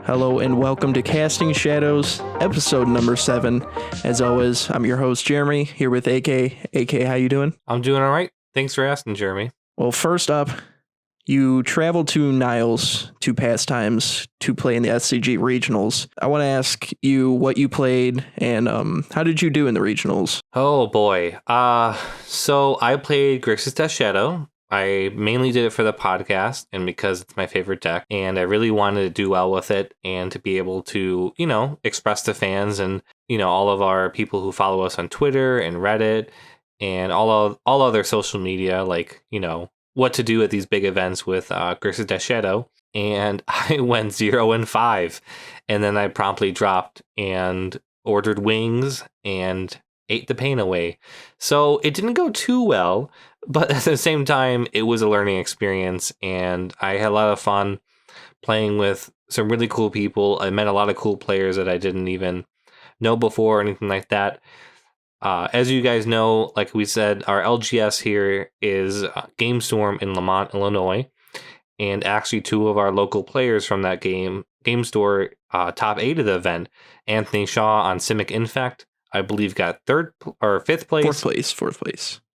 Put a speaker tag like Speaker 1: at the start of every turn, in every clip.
Speaker 1: Hello and welcome to Casting Shadows, episode number 7. As always, I'm your host, Jeremy, here with AK. AK, how you doing?
Speaker 2: I'm doing all right. Thanks for asking, Jeremy.
Speaker 1: Well, first up, you traveled to Niles 2 past times to play in the SCG Regionals. I want to ask you what you played and how did you do in the Regionals?
Speaker 2: Oh, boy. So I played Grixis Shadow. I mainly did it for the podcast and because it's my favorite deck, and I really wanted to do well with it and to be able to, express to fans and, all of our people who follow us on Twitter and Reddit and all other social media, like, what to do at these big events with Grixis Shadow. And I went 0-5, and then I promptly dropped and ordered wings and ate the pain away. So it didn't go too well, but at the same time, it was a learning experience, and I had a lot of fun playing with some really cool people. I met a lot of cool players that I didn't even know before or anything like that. As you guys know, like we said, our LGS here is Game Storm in Lamont, Illinois, and actually 2 of our local players from that game store top 8 of the event, Anthony Shaw on Simic Infect, I believe got 3rd or 5th place.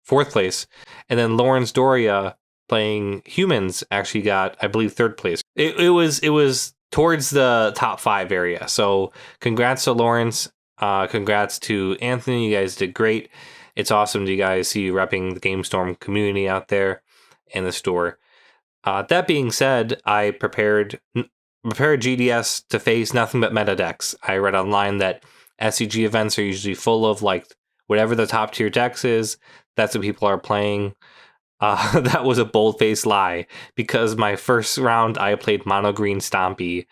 Speaker 2: Fourth place. And then Lawrence Doria playing Humans actually got, I believe, 3rd place. It was towards the top 5 area. So congrats to Lawrence. Congrats to Anthony. You guys did great. It's awesome to you guys see you repping the Game Storm community out there in the store. That being said, I prepared GDS to face nothing but meta decks. I read online that SCG events are usually full of like whatever the top tier decks is. That's what people are playing. That was a bold-faced lie, because my first round I played Mono Green Stompy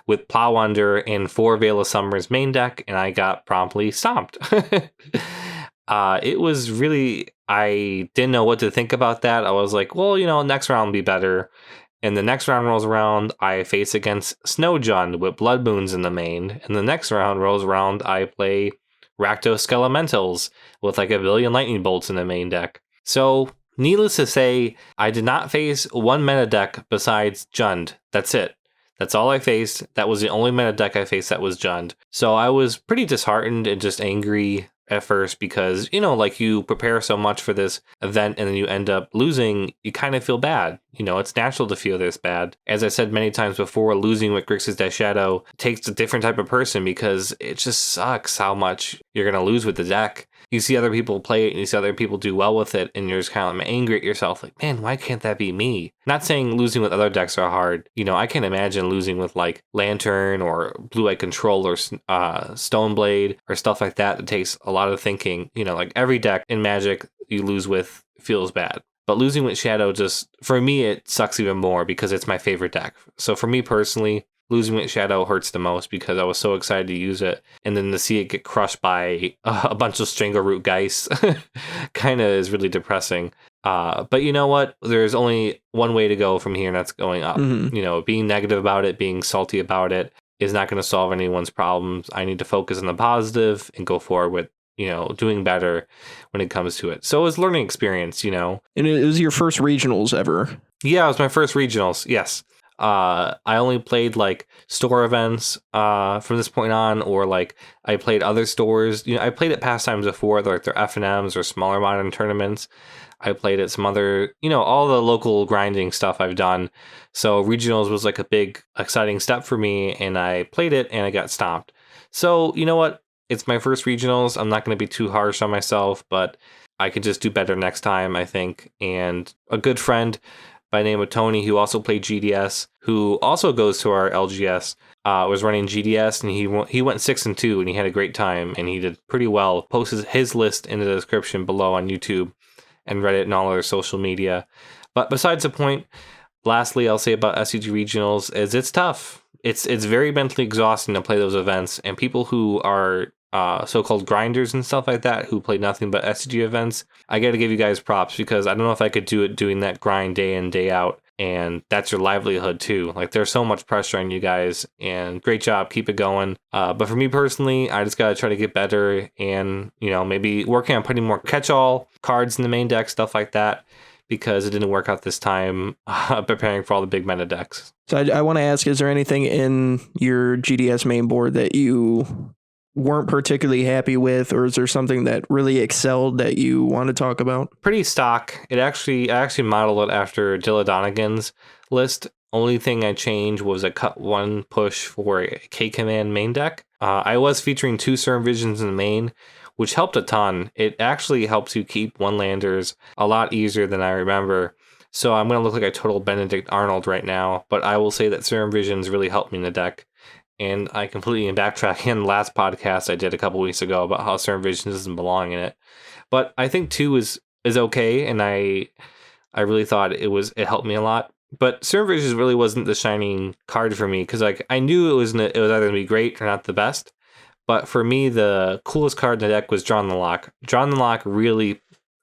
Speaker 2: with Plow Under and 4 Veil of Summer's main deck, and I got promptly stomped. It was really, I didn't know what to think about that. I was like, well, next round will be better. And the next round rolls around, I face against Snowjund with Blood Moons in the main. And the next round rolls around, I play Rakdos Skelementals with like a billion lightning bolts in the main deck. So, needless to say, I did not face one meta deck besides Jund. That's it. That's all I faced. That was the only meta deck I faced that was Jund. So I was pretty disheartened and just angry at first because, like you prepare so much for this event and then you end up losing, you kind of feel bad. It's natural to feel this bad. As I said many times before, losing with Grixis Shadow takes a different type of person because it just sucks how much you're going to lose with the deck. You see other people play it and you see other people do well with it, and you're just kind of angry at yourself, like, man, why can't that be me? Not saying losing with other decks are hard. I can imagine losing with like Lantern or Blue Eye Control or Stoneblade or stuff like that. It takes a lot of thinking. Like every deck in Magic you lose with feels bad. But losing with Shadow, just for me, it sucks even more because it's my favorite deck. So for me personally, losing with Shadow hurts the most because I was so excited to use it. And then to see it get crushed by a bunch of Strangleroot Geist kind of is really depressing. But you know what? There's only one way to go from here, and that's going up.
Speaker 1: Mm-hmm.
Speaker 2: Being negative about it, being salty about it is not going to solve anyone's problems. I need to focus on the positive and go forward with, doing better when it comes to it. So it was a learning experience,
Speaker 1: And it was your first regionals ever.
Speaker 2: Yeah, it was my first regionals. Yes. I only played like store events from this point on, or like I played other stores. I played at pastimes before, like their FNMs or smaller modern tournaments. I played at some other, all the local grinding stuff I've done. So regionals was like a big, exciting step for me, and I played it and I got stomped. So you know what? It's my first regionals. I'm not going to be too harsh on myself, but I can just do better next time, I think. And a good friend by the name of Tony, who also played GDS, who also goes to our LGS, was running GDS, and he went 6-2, and he had a great time, and he did pretty well. Posted his list in the description below on YouTube and Reddit and all other social media. But besides the point, lastly, I'll say about SCG Regionals is it's tough. It's very mentally exhausting to play those events, and people who are so-called grinders and stuff like that who play nothing but SCG events, I got to give you guys props, because I don't know if I could do it doing that grind day in, day out. and that's your livelihood too. Like there's so much pressure on you guys, and great job, keep it going. But for me personally, I just gotta try to get better, and maybe working on putting more catch-all cards in the main deck, stuff like that, because it didn't work out this time preparing for all the big meta decks.
Speaker 1: So I want to ask, is there anything in your GDS main board that you weren't particularly happy with, or is there something that really excelled that you want to talk about?
Speaker 2: Pretty stock. I actually modeled it after Dilla Donegan's list. Only thing I changed was a cut one push for a K-Command main deck. I was featuring 2 Serum Visions in the main, which helped a ton. It actually helps you keep one-landers a lot easier than I remember. So I'm going to look like a total Benedict Arnold right now, but I will say that Serum Visions really helped me in the deck. And I completely am backtracking in the last podcast I did a couple weeks ago about how Serum Visions doesn't belong in it. But I think 2 is okay, and I really thought it helped me a lot. But Serum Visions really wasn't the shining card for me, because I knew it was either going to be great or not the best. But for me, the coolest card in the deck was Draw on the Lock. Draw on the Lock really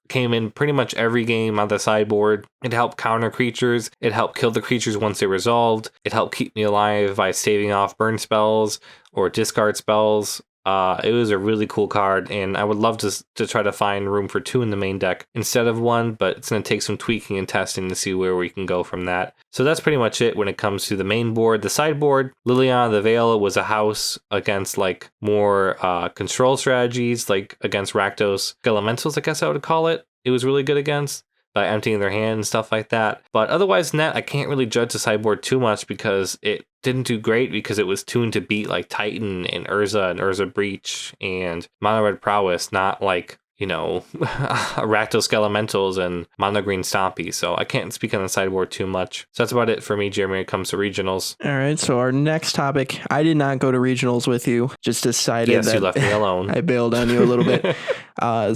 Speaker 2: came in pretty much every game on the sideboard. It helped counter creatures. It helped kill the creatures once they resolved. It helped keep me alive by saving off burn spells or discard spells. It was a really cool card, and I would love to try to find room for 2 in the main deck instead of 1, but it's going to take some tweaking and testing to see where we can go from that. So that's pretty much it when it comes to the main board. The sideboard, Liliana the Veil was a house against like more control strategies, like against Rakdos Elementals, I guess I would call it. It was really good against, by emptying their hand and stuff like that. But otherwise than that, I can't really judge the sideboard too much because it didn't do great because it was tuned to beat like Titan and Urza Breach and Mono Red Prowess, not like, Rakdos Elementals and Mono Green Stompy. So I can't speak on the sideboard too much. So that's about it for me, Jeremy, when it comes to regionals.
Speaker 1: All right, so our next topic, I did not go to regionals with you. Just decided
Speaker 2: yes,
Speaker 1: that
Speaker 2: you left me alone.
Speaker 1: I bailed on you a little bit.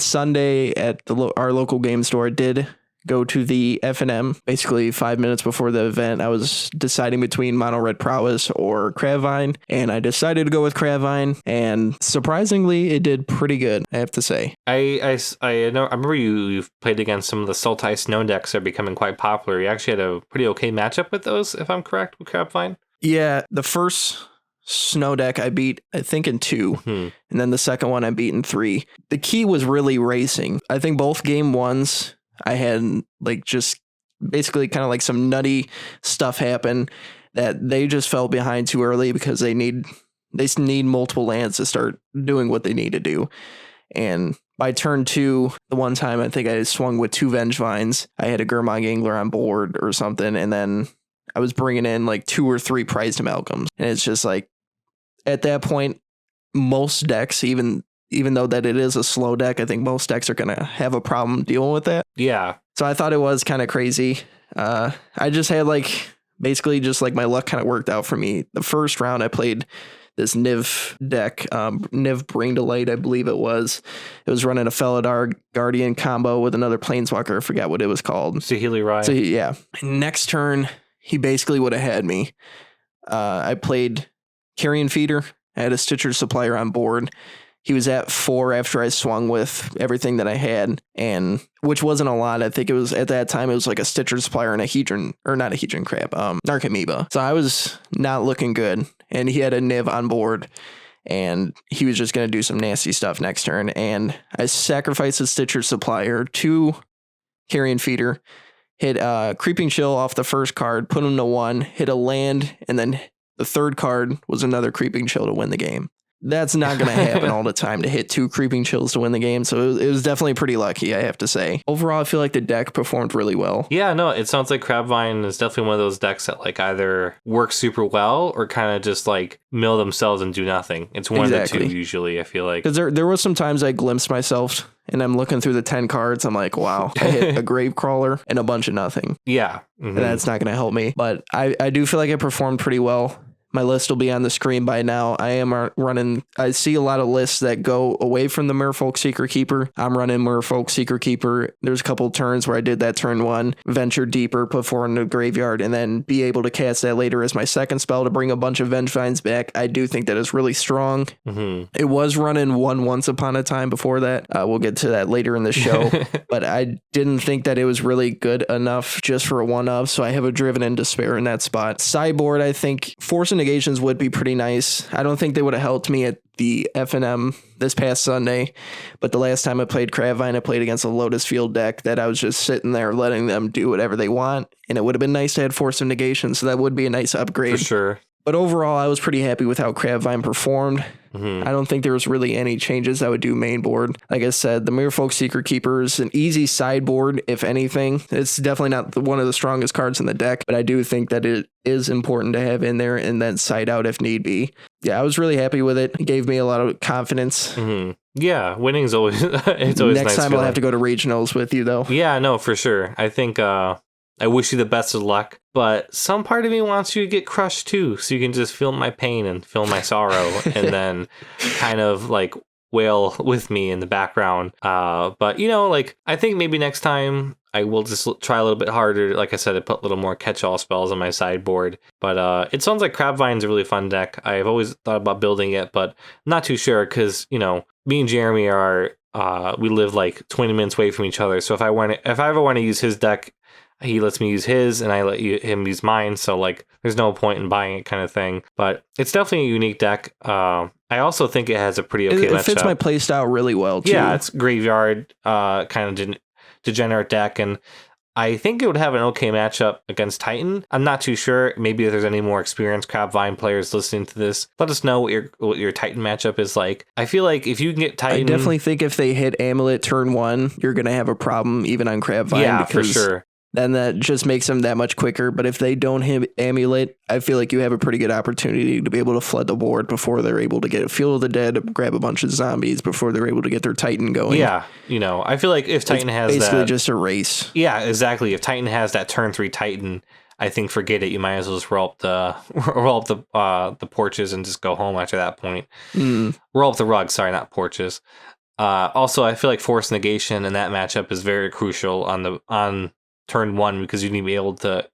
Speaker 1: Sunday at our local game store did go to the F&M. Basically 5 minutes before the event, I was deciding between Mono Red Prowess or Crabvine, and I decided to go with Crabvine, and surprisingly, it did pretty good, I have to say.
Speaker 2: I remember you've played against some of the Sultai Snow decks that are becoming quite popular. You actually had a pretty okay matchup with those, if I'm correct, with Crabvine.
Speaker 1: Yeah, the first Snow deck I beat, I think, in 2, and then the second one I beat in 3. The key was really racing. I think both game 1s, I had like just basically kind of like some nutty stuff happen that they just fell behind too early because they need multiple lands to start doing what they need to do. And by turn 2, the one time I think I swung with 2 Vengevines. I had a Gurmag Angler on board or something, and then I was bringing in like 2 or 3 Prized Amalgams. And it's just like, at that point, most decks, even though that it is a slow deck, I think most decks are going to have a problem dealing with that.
Speaker 2: Yeah.
Speaker 1: So I thought it was kind of crazy. I just had basically just my luck kind of worked out for me. The first round I played this Niv deck, Niv Bring to Light, I believe it was. It was running a Felidar Guardian combo with another Planeswalker. I forgot what it was called.
Speaker 2: Saheeli Rai.
Speaker 1: So yeah. Next turn, he basically would have had me. I played Carrion Feeder. I had a Stitcher Supplier on board. He was at 4 after I swung with everything that I had, and which wasn't a lot. I think it was at that time, it was like a Stitcher Supplier and a Hedron, or not a Hedron Crab, Narcomoeba. So I was not looking good, and he had a Niv on board, and he was just going to do some nasty stuff next turn. And I sacrificed a Stitcher Supplier to Carrion Feeder, hit Creeping Chill off the first card, put him to 1, hit a land, and then the third card was another Creeping Chill to win the game. That's not going to happen all the time, to hit 2 Creeping Chills to win the game. So it was definitely pretty lucky, I have to say. Overall, I feel like the deck performed really well.
Speaker 2: Yeah, no, it sounds like Crabvine is definitely one of those decks that either work super well or kind of just mill themselves and do nothing. It's one of the two usually, I feel like.
Speaker 1: Because there was some times I glimpsed myself and I'm looking through the 10 cards. I'm like, wow, I hit a Gravecrawler and a bunch of nothing.
Speaker 2: Yeah.
Speaker 1: Mm-hmm. And that's not going to help me. But I do feel like I performed pretty well. my list will be on the screen by now. I am running, I see a lot of lists that go away from the Merfolk Secret Keeper. I'm running Merfolk Secret Keeper. There's a couple of turns where I did that turn 1, venture deeper, put 4 in the graveyard, and then be able to cast that later as my second spell to bring a bunch of Vengevines back. I do think that is really strong. It was running 1 once upon a time before that. We'll get to that later in the show, but I didn't think that it was really good enough just for a 1-up, so I have a Driven in Despair in that spot. Sideboard, I think Force Negations would be pretty nice. I don't think they would have helped me at the FNM this past Sunday, but the last time I played Crabvine, I played against a Lotus Field deck that I was just sitting there letting them do whatever they want, and it would have been nice to add Force of Negation, so that would be a nice upgrade.
Speaker 2: For sure.
Speaker 1: But overall, I was pretty happy with how Crabvine performed. I don't think there was really any changes I would do main board. Like I said, the Merfolk Secret Keeper is an easy sideboard, if anything. It's definitely not one of the strongest cards in the deck, but I do think that it is important to have in there and then side out if need be. Yeah, I was really happy with it. It gave me a lot of confidence.
Speaker 2: Yeah, winning is always it's always
Speaker 1: Next
Speaker 2: nice
Speaker 1: time
Speaker 2: feeling.
Speaker 1: I'll have to go to regionals with you, though.
Speaker 2: Yeah, no, for sure. I think I wish you the best of luck, but some part of me wants you to get crushed too, so you can just feel my pain and feel my sorrow, and then kind of like wail with me in the background. But you know, like I think maybe next time I will just try a little bit harder. Like I said, I put a little more catch-all spells on my sideboard. But it sounds like Crabvine's a really fun deck. I've always thought about building it, but I'm not too sure because you know me and Jeremy are we live like 20 minutes away from ever other. So if I ever want to use his deck, he lets me use his and I let him use mine. So like there's no point in buying it kind of thing. But it's definitely a unique deck. I also think it has a pretty okay matchup.
Speaker 1: It fits my playstyle really well too.
Speaker 2: Yeah, it's graveyard kind of degenerate deck. And I think it would have an okay matchup against Titan. I'm not too sure. Maybe if there's any more experienced Crabvine players listening to this, let us know what your Titan matchup is like. I feel like if you can get Titan...
Speaker 1: I definitely think if they hit Amulet turn 1, you're going to have a problem even on Crabvine.
Speaker 2: Yeah, for sure.
Speaker 1: Then that just makes them that much quicker. But if they don't hit Amulet, I feel like you have a pretty good opportunity to be able to flood the board before they're able to get a Field of the Dead, grab a bunch of zombies before they're able to get their Titan going.
Speaker 2: Yeah, you know, I feel like if Titan has
Speaker 1: basically just a race.
Speaker 2: Yeah, exactly. If Titan has that turn 3 Titan, I think forget it. You might as well just roll up the porches and just go home after that point. Roll up the rug, sorry, not porches. Also, I feel like Force Negation in that matchup is very crucial on turn 1 because you need to be able to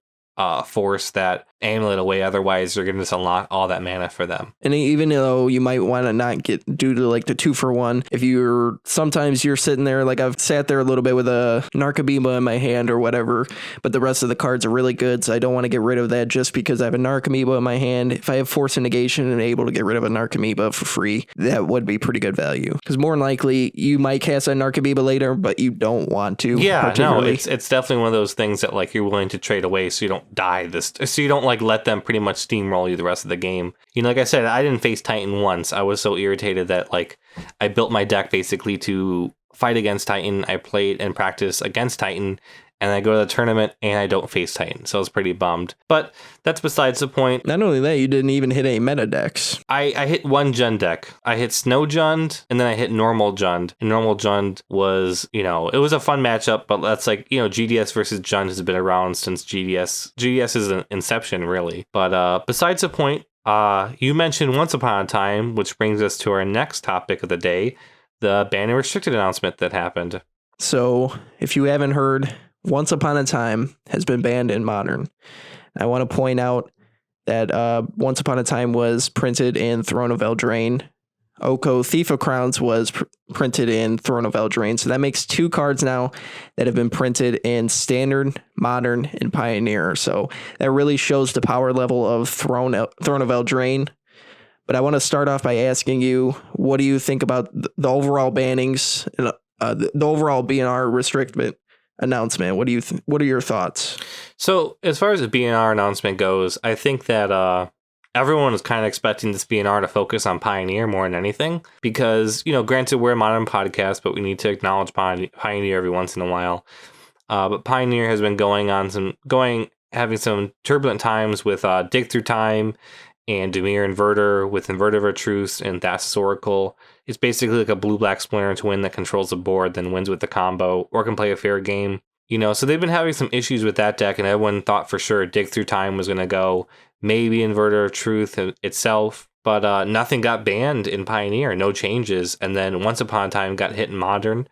Speaker 2: force that Amulet away. Otherwise, you're going to just unlock all that mana for them.
Speaker 1: And even though you might want to not get due to like the 2-for-1, if sometimes you're sitting there, like I've sat there a little bit with a Narcomoeba in my hand or whatever, but the rest of the cards are really good. So I don't want to get rid of that just because I have a Narcomoeba in my hand. If I have Force of Negation and able to get rid of a Narcomoeba for free, that would be pretty good value. Because more than likely you might cast a Narcomoeba later, but you don't want to.
Speaker 2: Yeah, no, it's definitely one of those things that like you're willing to trade away so you don't die so you don't like let them pretty much steamroll you the rest of the game. You know, like I said, I didn't face Titan once. I was so irritated that like I built my deck basically to fight against Titan. I played and practiced against Titan, and I go to the tournament and I don't face Titan. So I was pretty bummed. But that's besides the point.
Speaker 1: Not only that, you didn't even hit any meta decks.
Speaker 2: I hit one Jund deck. I hit Snow Jund, and then I hit Normal Jund. And Normal Jund was, you know, it was a fun matchup, but that's like, you know, GDS versus Jund has been around since GDS. GDS is an inception, really. But besides the point, you mentioned Once Upon a Time, which brings us to our next topic of the day, the Banned and Restricted announcement that happened.
Speaker 1: So, if you haven't heard, Once Upon a Time has been banned in Modern. I want to point out that Once Upon a Time was printed in Throne of Eldraine. Oko Thief of Crowns was printed in Throne of Eldraine. So that makes 2 cards now that have been printed in Standard, Modern, and Pioneer. So that really shows the power level of Throne of Eldraine. But I want to start off by asking you, what do you think about the overall bannings, the overall BNR restriction announcement? What are your thoughts?
Speaker 2: So as far as the BNR announcement goes, I think that everyone was kind of expecting this BNR to focus on Pioneer more than anything because, you know, granted we're a Modern podcast, but we need to acknowledge Pioneer every once in a while. But Pioneer has been having some turbulent times with Dig Through Time and Dimir Inverter with Inverter of a Truce and Thassa's Oracle. It's basically like a blue-black Splinter Twin that controls the board, then wins with the combo, or can play a fair game. You know, so they've been having some issues with that deck, and everyone thought for sure Dig Through Time was going to go maybe Inverter of Truth itself. But nothing got banned in Pioneer, no changes. And then Once Upon a Time got hit in Modern,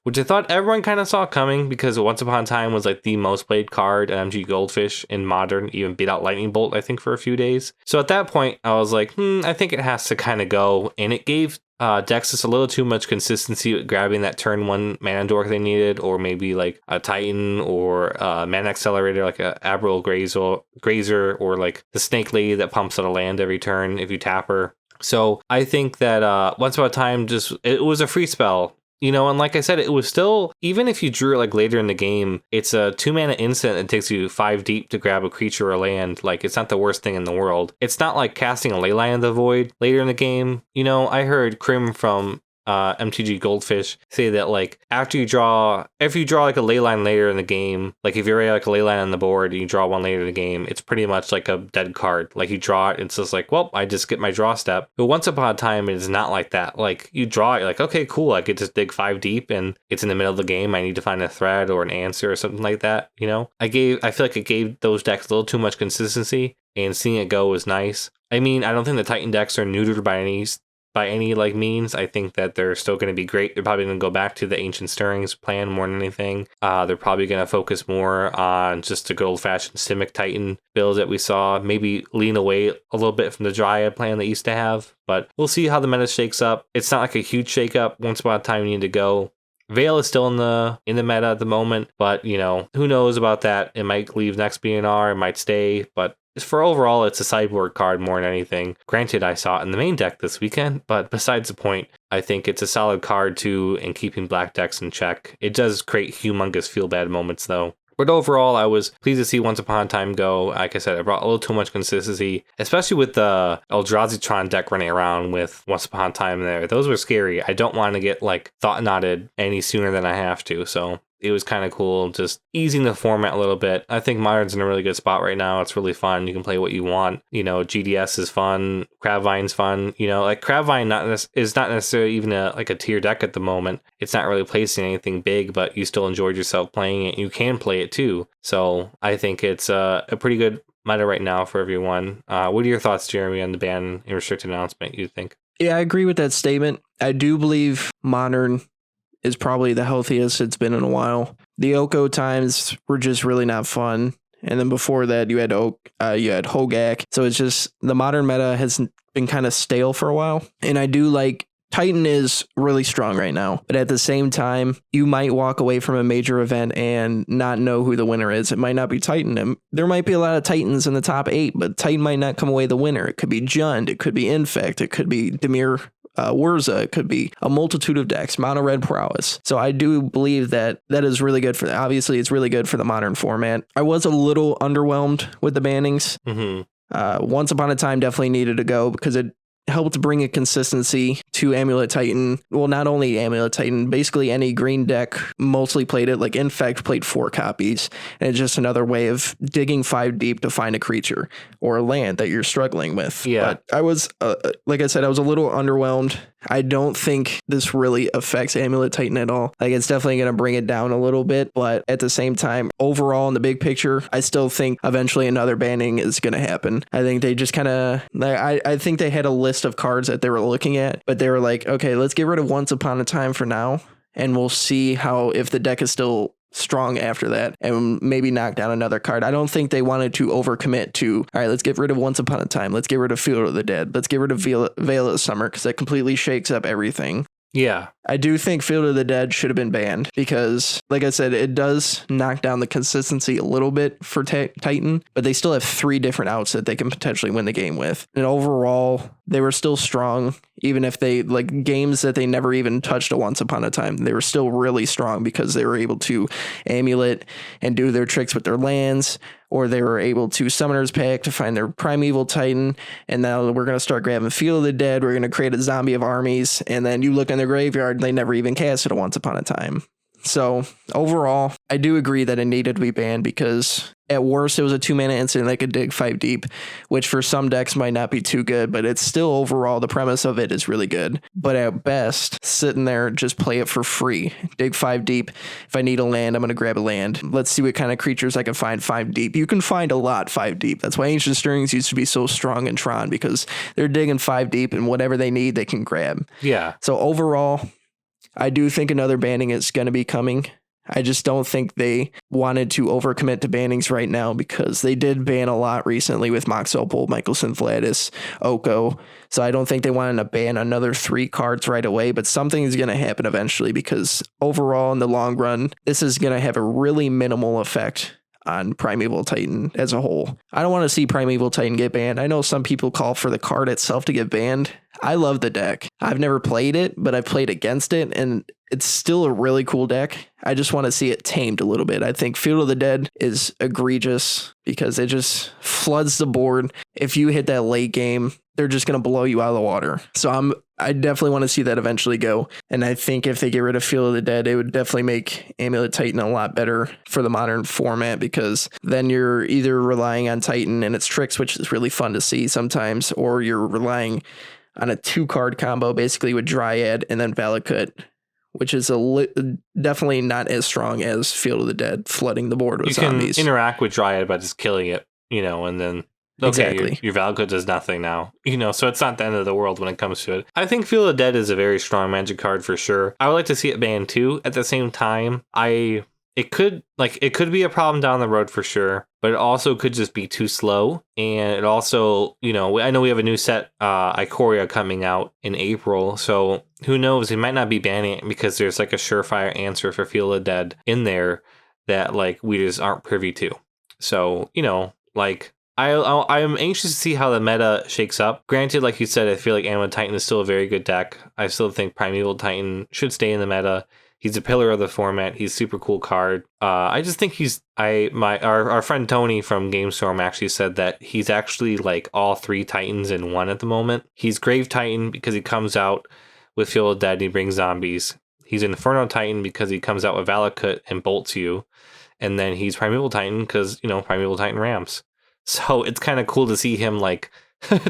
Speaker 2: which I thought everyone kind of saw coming because Once Upon a Time was like the most played card at MG Goldfish in Modern, even beat out Lightning Bolt, I think, for a few days. So at that point, I was like, I think it has to kind of go. And it gave Dexys a little too much consistency with grabbing that turn 1 mana dork they needed, or maybe like a Titan or a mana accelerator like a Abral Grazer, or like the Snake Lady that pumps out a land every turn if you tap her. So I think that Once Upon a Time it was a free spell. And like I said, it was still, even if you drew it like later in the game, it's a 2-mana instant that takes you 5 deep to grab a creature or land. Like, it's not the worst thing in the world. It's not like casting a Leyline of the Void later in the game. I heard Krim from MTG Goldfish say that like if you draw like a Leyline later in the game, like if you're already like a Leyline on the board and you draw one later in the game, it's pretty much like a dead card. Like you draw it, it's just like, well, I just get my draw step. But Once Upon a Time, it is not like that. Like you draw it, you're like, okay, cool, I could just dig 5 deep and it's in the middle of the game. I need to find a thread or an answer or something like that. I feel like it gave those decks a little too much consistency, and seeing it go was nice. I mean, I don't think the Titan decks are neutered by any like means. I think that they're still going to be great. They're probably going to go back to the Ancient Stirrings plan more than anything. They're probably going to focus more on just the good old-fashioned Simic Titan build that we saw. Maybe lean away a little bit from the Dryad plan they used to have. But we'll see how the meta shakes up. It's not like a huge shakeup. Once upon a time, you need to go. Veil is still in the meta at the moment, but who knows about that? It might leave next BNR, it might stay, but for overall, it's a sideboard card more than anything. Granted, I saw it in the main deck this weekend, but besides the point, I think it's a solid card too in keeping black decks in check. It does create humongous feel-bad moments though. But overall, I was pleased to see Once Upon a Time go. Like I said, it brought a little too much consistency, especially with the Eldrazi deck running around with Once Upon a Time there. Those were scary. I don't want to get like thought knotted any sooner than I have to, so it was kind of cool, just easing the format a little bit. I think Modern's in a really good spot right now. It's really fun. You can play what you want. GDS is fun. Crabvine's fun. Like Crabvine is not necessarily even a tier deck at the moment. It's not really placing anything big, but you still enjoyed yourself playing it. You can play it too. So I think it's a pretty good meta right now for everyone. What are your thoughts, Jeremy, on the ban and restricted announcement, you think?
Speaker 1: Yeah, I agree with that statement. I do believe Modern is probably the healthiest it's been in a while. The Oko times were just really not fun. And then before that, you had Hogak. So it's just the Modern meta has been kind of stale for a while. And I do like Titan is really strong right now. But at the same time, you might walk away from a major event and not know who the winner is. It might not be Titan. And there might be a lot of Titans in the top 8, but Titan might not come away the winner. It could be Jund. It could be Infect. It could be Dimir Wurza. It could be a multitude of decks, mono red prowess. So I do believe that is really good obviously it's really good for the Modern format. I was a little underwhelmed with the bannings. Once Upon a Time definitely needed to go because it helped bring a consistency to Amulet Titan. Well, not only Amulet Titan, basically any green deck mostly played it. Like Infect played 4 copies, and it's just another way of digging 5 deep to find a creature or a land that you're struggling with.
Speaker 2: Yeah.
Speaker 1: But I was, like I said, I was a little underwhelmed. I don't think this really affects Amulet Titan at all. Like, it's definitely going to bring it down a little bit, but at the same time, overall in the big picture, I still think eventually another banning is going to happen. I think they just kind of, I think they had a list of cards that they were looking at, but they were like, okay, let's get rid of Once Upon a Time for now, and we'll see if the deck is still strong after that, and maybe knock down another card. I don't think they wanted to overcommit to, all right, let's get rid of Once Upon a Time, let's get rid of Field of the Dead, let's get rid of Veil of Summer, because that completely shakes up everything.
Speaker 2: Yeah.
Speaker 1: I do think Field of the Dead should have been banned because, like I said, it does knock down the consistency a little bit for Titan, but they still have 3 different outs that they can potentially win the game with. And overall, they were still strong, even if they, like, games that they never even touched a Once Upon a Time, they were still really strong because they were able to amulet and do their tricks with their lands, or they were able to Summoner's Pact to find their Primeval Titan, and now we're going to start grabbing Field of the Dead, we're going to create a zombie of armies, and then you look in their graveyard, they never even casted a Once Upon a Time. So overall, I do agree that it needed to be banned because at worst it was a 2-mana instant that could dig 5 deep, which for some decks might not be too good, but it's still overall the premise of it is really good. But at best, sitting there, just play it for free. Dig 5 deep. If I need a land, I'm going to grab a land. Let's see what kind of creatures I can find 5 deep. You can find a lot 5 deep. That's why Ancient Stirrings used to be so strong in Tron, because they're digging 5 deep and whatever they need, they can grab.
Speaker 2: Yeah.
Speaker 1: So overall, I do think another banning is going to be coming. I just don't think they wanted to overcommit to bannings right now, because they did ban a lot recently with Mox Opal, Michelson Vladis, Oko. So I don't think they wanted to ban another 3 cards right away, but something is going to happen eventually, because overall in the long run, this is going to have a really minimal effect on Primeval Titan as a whole. I don't want to see Primeval Titan get banned. I know some people call for the card itself to get banned. I love the deck. I've never played it, but I've played against it, and it's still a really cool deck. I just want to see it tamed a little bit. I think Field of the Dead is egregious because it just floods the board. If you hit that late game, they're just going to blow you out of the water. So I definitely want to see that eventually go. And I think if they get rid of Field of the Dead, it would definitely make Amulet Titan a lot better for the modern format, because then you're either relying on Titan and its tricks, which is really fun to see sometimes, or you're relying on a 2-card combo, basically with Dryad and then Valakut, which is definitely not as strong as Field of the Dead, flooding the board with zombies.
Speaker 2: You can interact with Dryad by just killing it, and then
Speaker 1: exactly.
Speaker 2: your Valakut does nothing now, so it's not the end of the world when it comes to it. I think Field of the Dead is a very strong Magic card for sure. I would like to see it banned too. At the same time, it could be a problem down the road for sure, but it also could just be too slow. And it also, I know we have a new set, Ikoria, coming out in April. So who knows? They might not be banning it because there's like a surefire answer for Field of the Dead in there that we just aren't privy to. So, I'm anxious to see how the meta shakes up. Granted, like you said, I feel like Amulet Titan is still a very good deck. I still think Primeval Titan should stay in the meta. He's a pillar of the format. He's a super cool card. I just think our friend Tony from GameStorm actually said that he's actually all 3 Titans in one at the moment. He's Grave Titan because he comes out with Field of the Dead and he brings zombies. He's Inferno Titan because he comes out with Valakut and bolts you. And then he's Primeval Titan because, Primeval Titan ramps. So it's kind of cool to see him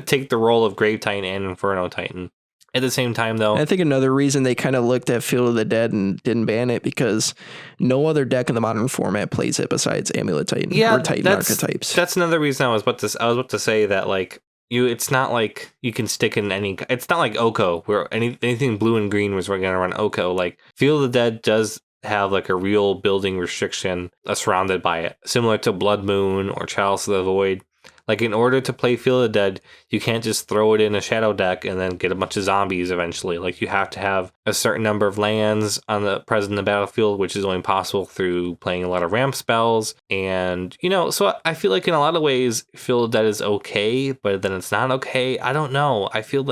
Speaker 2: take the role of Grave Titan and Inferno Titan. At the same time, though,
Speaker 1: I think another reason they kind of looked at Field of the Dead and didn't ban it because no other deck in the modern format plays it besides Amulet Titan or Titan archetypes.
Speaker 2: That's another reason I was about to say that it's not like you can stick in any. It's not like Oko where anything blue and green was going to run Oko. Field of the Dead does have a real building restriction surrounded by it, similar to Blood Moon or Chalice of the Void. In order to play Field of the Dead, you can't just throw it in a shadow deck and then get a bunch of zombies eventually. You have to have a certain number of lands present in the battlefield, which is only possible through playing a lot of ramp spells. And, so I feel in a lot of ways, Field of the Dead is okay, but then it's not okay. I don't know. I feel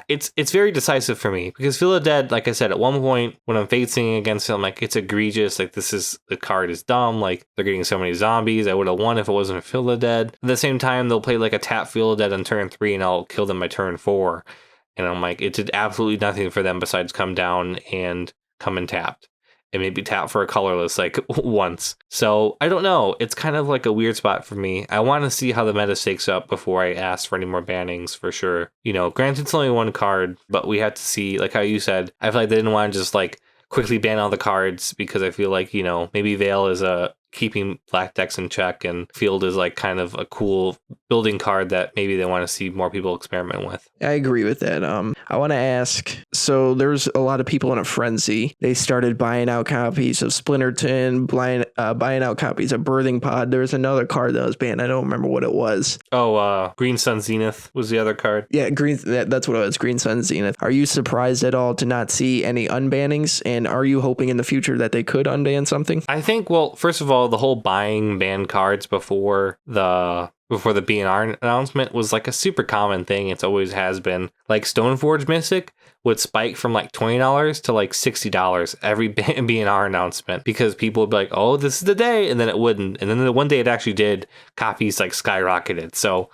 Speaker 2: it's very decisive for me because Field of the Dead, like I said, at one point when I'm facing against it, I'm it's egregious. The card is dumb. They're getting so many zombies. I would have won if it wasn't Field of the Dead. At the same time, they'll play a tap Field of the Dead on turn 3 and I'll kill them by turn 4. And I'm it did absolutely nothing for them besides come down and come and tapped. And maybe tap for a colorless once. So I don't know. It's kind of a weird spot for me. I want to see how the meta shakes up before I ask for any more bannings for sure. Granted it's only 1 card, but we have to see, how you said, I feel they didn't want to just quickly ban all the cards because I feel maybe Veil is keeping black decks in check and Field is kind of a cool building card that maybe they want to see more people experiment with.
Speaker 1: I agree with that. I want to ask, so there's a lot of people in a frenzy. They started buying out copies of Splinterton, buying out copies of Birthing Pod. There's another card that was banned. I don't remember what it was.
Speaker 2: Oh, Green Sun Zenith was the other card.
Speaker 1: Yeah, that's what it was, Green Sun Zenith. Are you surprised at all to not see any unbannings? And are you hoping in the future that they could unban something?
Speaker 2: I think, well, first of all, the whole buying banned cards before the BNR announcement was a super common thing. It's always has been. Stoneforge Mystic would spike from like $20 to like $60 every BNR announcement, because people would be like, oh, this is the day, and then it wouldn't. And then the one day it actually did, copies like skyrocketed. So,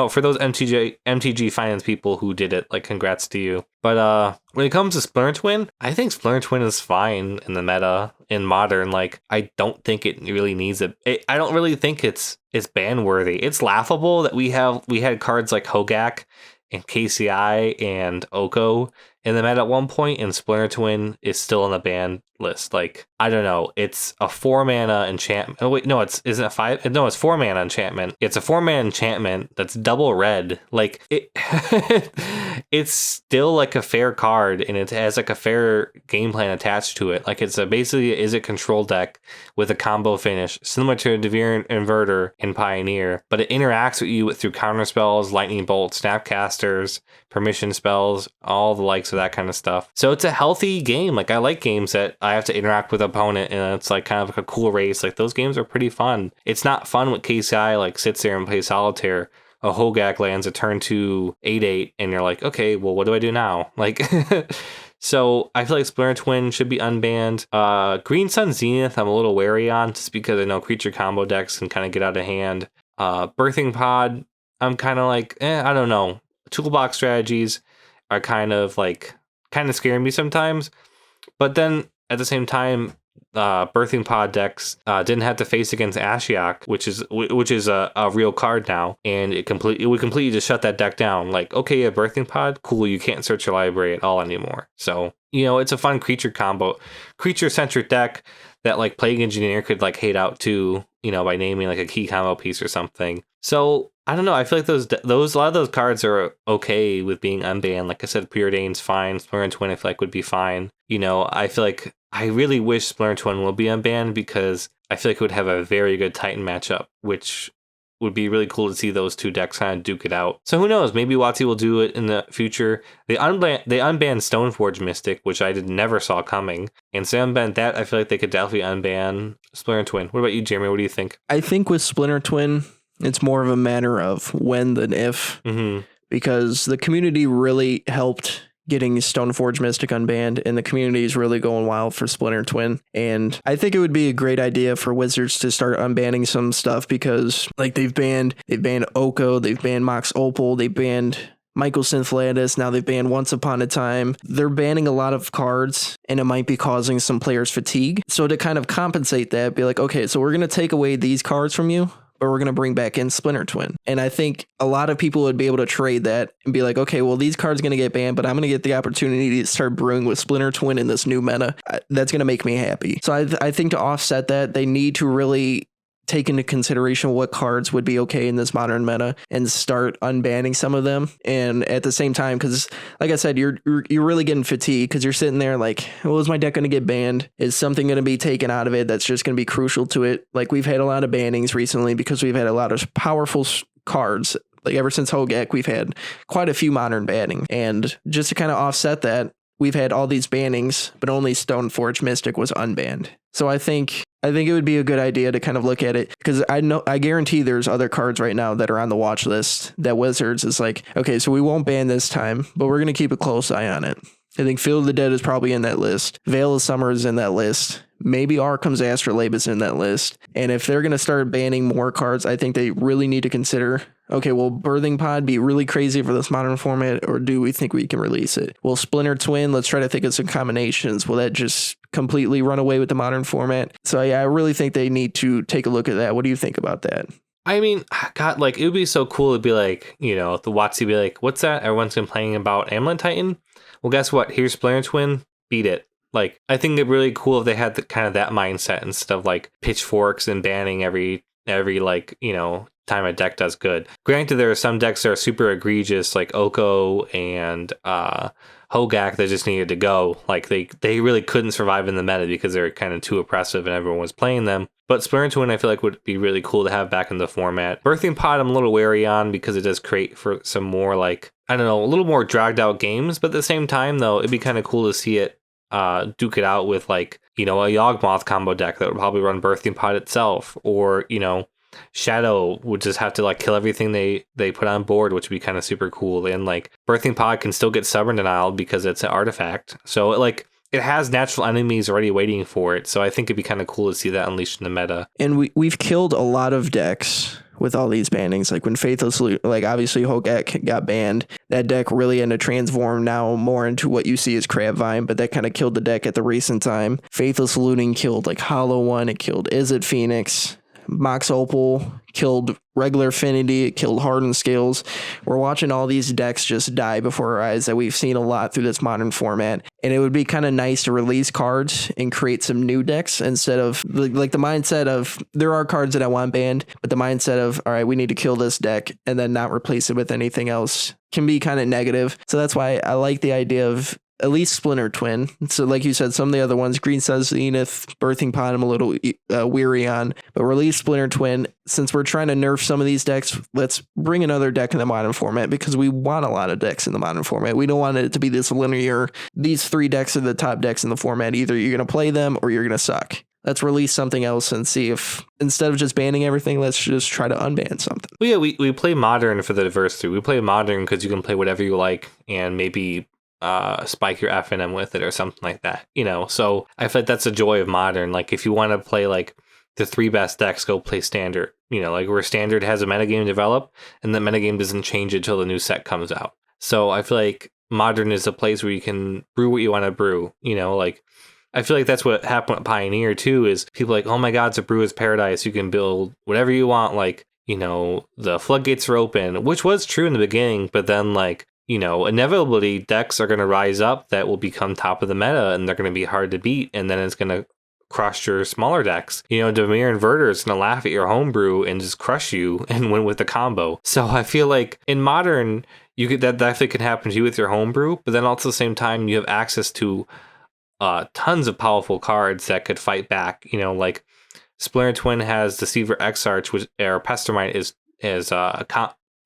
Speaker 2: for those MTG finance people who did it, like, congrats to you. But when it comes to Splinter Twin, I think Splinter Twin is fine in the meta in Modern. Like, I don't think it really needs I don't really think it's ban worthy. It's laughable that we had cards like Hogak and KCI and Oko in the meta at one point, and Splinter Twin is still on the ban list. Like, I don't know. It's a 4-mana enchantment. Oh wait, no, isn't it 5? No, it's 4-mana enchantment. It's a 4-mana enchantment that's double red. Like, it it's still like a fair card, and it has like a fair game plan attached to it. Like, it's basically is a control deck with a combo finish similar to a Devere Inverter in Pioneer, but it interacts with you through counter spells, lightning bolt, snapcasters, permission spells, all the likes of that kind of stuff. So it's a healthy game. Like, I like games that I have to interact with opponent, and it's like kind of like a cool race. Like, those games are pretty fun. It's not fun with KCI like sits there and plays solitaire. A Hogak lands a turn 2 8/8, and you're like, okay, well, what do I do now? Like, so I feel like Splinter Twin should be unbanned. Green Sun Zenith, I'm a little wary on, just because I know creature combo decks can kind of get out of hand. Birthing Pod, I'm kind of like, I don't know. Toolbox strategies are kind of scaring me sometimes, but then at the same time, Birthing Pod decks didn't have to face against Ashiok, which is a real card now, and it would completely just shut that deck down. Like, okay, a Birthing Pod, cool, you can't search your library at all anymore. So, it's a fun creature centric deck that like Plague Engineer could like hate out too, by naming like a key combo piece or something. So I don't know. I feel like a lot of those cards are okay with being unbanned. Like I said, Preordained's fine. Splinter Twin I feel like would be fine. I feel like I really wish Splinter Twin will be unbanned, because I feel like it would have a very good Titan matchup, which would be really cool to see those two decks kind of duke it out. So who knows? Maybe WotC will do it in the future. They unbanned Stoneforge Mystic, which I never saw coming. And so unbanned that, I feel like they could definitely unban Splinter Twin. What about you, Jeremy? What do you think?
Speaker 1: I think with Splinter Twin, it's more of a matter of when than if, because the community really helped getting Stoneforge Mystic unbanned, and the community is really going wild for Splinter Twin. And I think it would be a great idea for Wizards to start unbanning some stuff, because like they've banned Oko, they've banned Mox Opal, they banned Michael Synthlandis, now they've banned Once Upon a Time. They're banning a lot of cards, and it might be causing some players fatigue. So to kind of compensate that, be like, okay, so we're going to take away these cards from you, but we're going to bring back in Splinter Twin. And I think a lot of people would be able to trade that and be like, okay, well, these cards are going to get banned, but I'm going to get the opportunity to start brewing with Splinter Twin in this new meta. That's going to make me happy. So I think to offset that, they need to really take into consideration what cards would be okay in this modern meta and start unbanning some of them. And at the same time, because like I said, you're really getting fatigued, because you're sitting there like, well, is my deck going to get banned? Is something going to be taken out of it that's just going to be crucial to it? Like, we've had a lot of bannings recently because we've had a lot of powerful cards. Like, ever since Hogak, we've had quite a few modern banning. And just to kind of offset that, we've had all these bannings, but only Stoneforge Mystic was unbanned. So I think it would be a good idea to kind of look at it, because I guarantee there's other cards right now that are on the watch list that Wizards is like, okay, so we won't ban this time, but we're going to keep a close eye on it. I think Field of the Dead is probably in that list. Veil of Summer is in that list. Maybe Arkham's Astrolabe is in that list. And if they're going to start banning more cards, I think they really need to consider, okay, will Birthing Pod be really crazy for this modern format, or do we think we can release it? Will Splinter Twin, let's try to think of some combinations. Will that just completely run away with the modern format? So yeah, I really think they need to take a look at that. What do you think about that?
Speaker 2: I mean, God, like, it would be so cool. It'd be like, the WotC be like, what's that? Everyone's complaining about Amulet Titan. Well, guess what? Here's Splinter Twin. Beat it. Like, I think it'd be really cool if they had kind of that mindset instead of like pitchforks and banning every time a deck does good. Granted, there are some decks that are super egregious, like Oko and Hogak, that just needed to go. Like, they really couldn't survive in the meta because they're kind of too oppressive and everyone was playing them. But Splinter Twin, I feel like, would be really cool to have back in the format. Birthing Pod, I'm a little wary on, because it does create for some more, like, I don't know, a little more dragged out games. But at the same time, though, it'd be kind of cool to see it duke it out with, like, a Yawgmoth combo deck that would probably run Birthing Pod itself, or, Shadow would just have to like kill everything they put on board, which would be kind of super cool. And like Birthing Pod can still get stubborn denial because it's an artifact. So like it has natural enemies already waiting for it. So I think it'd be kind of cool to see that unleashed in the meta.
Speaker 1: And we've killed a lot of decks with all these bannings. Like when Faithless, like obviously Hogak got banned, that deck really had to transform now more into what you see as Crabvine, but that kind of killed the deck at the recent time. Faithless Looting killed like Hollow One, it killed Izzet Phoenix. Mox Opal killed regular Affinity, it killed Hardened Scales. We're watching all these decks just die before our eyes that we've seen a lot through this modern format. And it would be kind of nice to release cards and create some new decks instead of like the mindset of there are cards that I want banned, but the mindset of, all right, we need to kill this deck and then not replace it with anything else can be kind of negative. So that's why I like the idea of at least Splinter Twin. So like you said, some of the other ones, Green Sun Zenith, Birthing Pod, I'm a little weary on, but release Splinter Twin. Since we're trying to nerf some of these decks, let's bring another deck in the modern format because we want a lot of decks in the modern format. We don't want it to be this linear, these 3 decks are the top decks in the format. Either you're going to play them or you're going to suck. Let's release something else and see if, instead of just banning everything, let's just try to unban something.
Speaker 2: Well, yeah, we play Modern for the diversity. We play Modern because you can play whatever you like and maybe spike your FNM with it or something like that, you know. So I feel like that's the joy of Modern. Like if you want to play like the 3 best decks, go play Standard, you know, like where Standard has a metagame develop and the metagame doesn't change until the new set comes out. So I feel like Modern is a place where you can brew what you want to brew, you know. Like I feel like that's what happened with Pioneer too, is people like, oh my god, it's a brewer's paradise, you can build whatever you want, like, you know, the floodgates are open, which was true in the beginning, but then like, you know, inevitably decks are going to rise up that will become top of the meta and they're going to be hard to beat, and then it's going to crush your smaller decks. You know, Dimir Inverter is going to laugh at your homebrew and just crush you and win with the combo. So I feel like in Modern, you could, that definitely can happen to you with your homebrew, but then also at the same time, you have access to tons of powerful cards that could fight back. You know, like Splinter Twin has Deceiver Exarch, which, or Pestermite is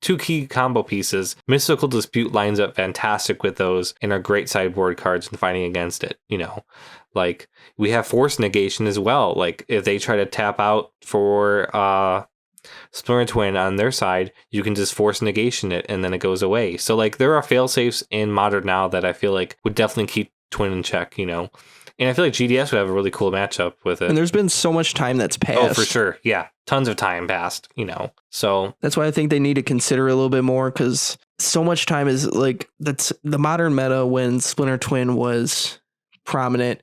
Speaker 2: 2 key combo pieces. Mystical Dispute lines up fantastic with those and are great sideboard cards in fighting against it. You know, like we have Force Negation as well. Like if they try to tap out for Splinter Twin on their side, you can just Force Negation it and then it goes away. So like there are failsafes in Modern now that I feel like would definitely keep Twin in check, you know. And I feel like GDS would have a really cool matchup with it.
Speaker 1: And there's been so much time that's passed.
Speaker 2: Oh, for sure. Yeah. Tons of time passed, you know. So
Speaker 1: that's why I think they need to consider a little bit more, because so much time is like, that's the modern meta when Splinter Twin was prominent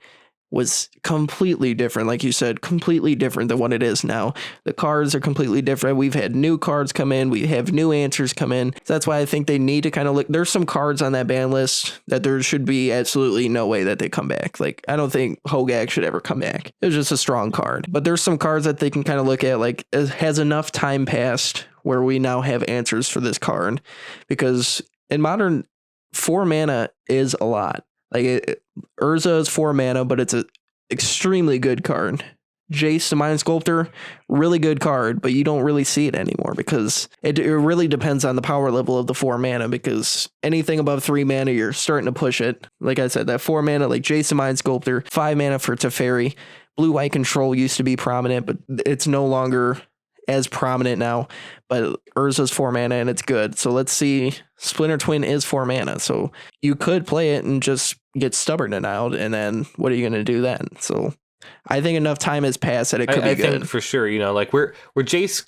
Speaker 1: was completely different. Like you said, completely different than what it is now. The cards are completely different. We've had new cards come in. We have new answers come in. So that's why I think they need to kind of look. There's some cards on that ban list that there should be absolutely no way that they come back. Like, I don't think Hogak should ever come back. It's just a strong card. But there's some cards that they can kind of look at, like, has enough time passed where we now have answers for this card. Because in Modern, 4 mana is a lot. Like, Urza is 4 mana, but it's an extremely good card. Jace, the Mind Sculptor, really good card, but you don't really see it anymore because it really depends on the power level of the 4 mana, because anything above 3 mana, you're starting to push it. Like I said, that 4 mana, like Jace, the Mind Sculptor, 5 mana for Teferi. Blue-White Control used to be prominent, but it's no longer as prominent now, but Urza's 4 mana and it's good. So let's see, Splinter Twin is 4 mana, so you could play it and just get stubborn denied, and then what are you going to do then? So I think enough time has passed that it could be good. I think
Speaker 2: for sure, you know, like we're Jace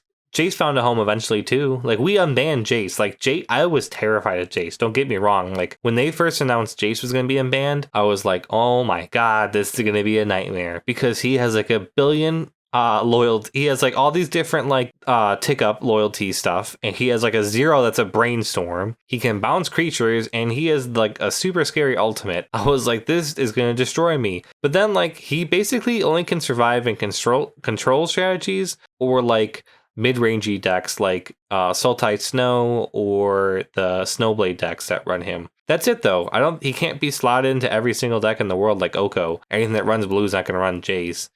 Speaker 2: found a home eventually too. Like we unbanned Jace. Like I was terrified of Jace. Don't get me wrong. Like when they first announced Jace was going to be unbanned, I was like, oh my god, this is going to be a nightmare, because he has like a billion loyalty. He has like all these different like tick up loyalty stuff, and he has like a 0 that's a brainstorm. He can bounce creatures, and he has like a super scary ultimate. I was like, this is gonna destroy me. But then like he basically only can survive in control strategies or like mid-rangey decks like Sultite Snow or the Snowblade decks that run him. That's it though. He can't be slotted into every single deck in the world like Oko. Anything that runs blue is not gonna run Jace.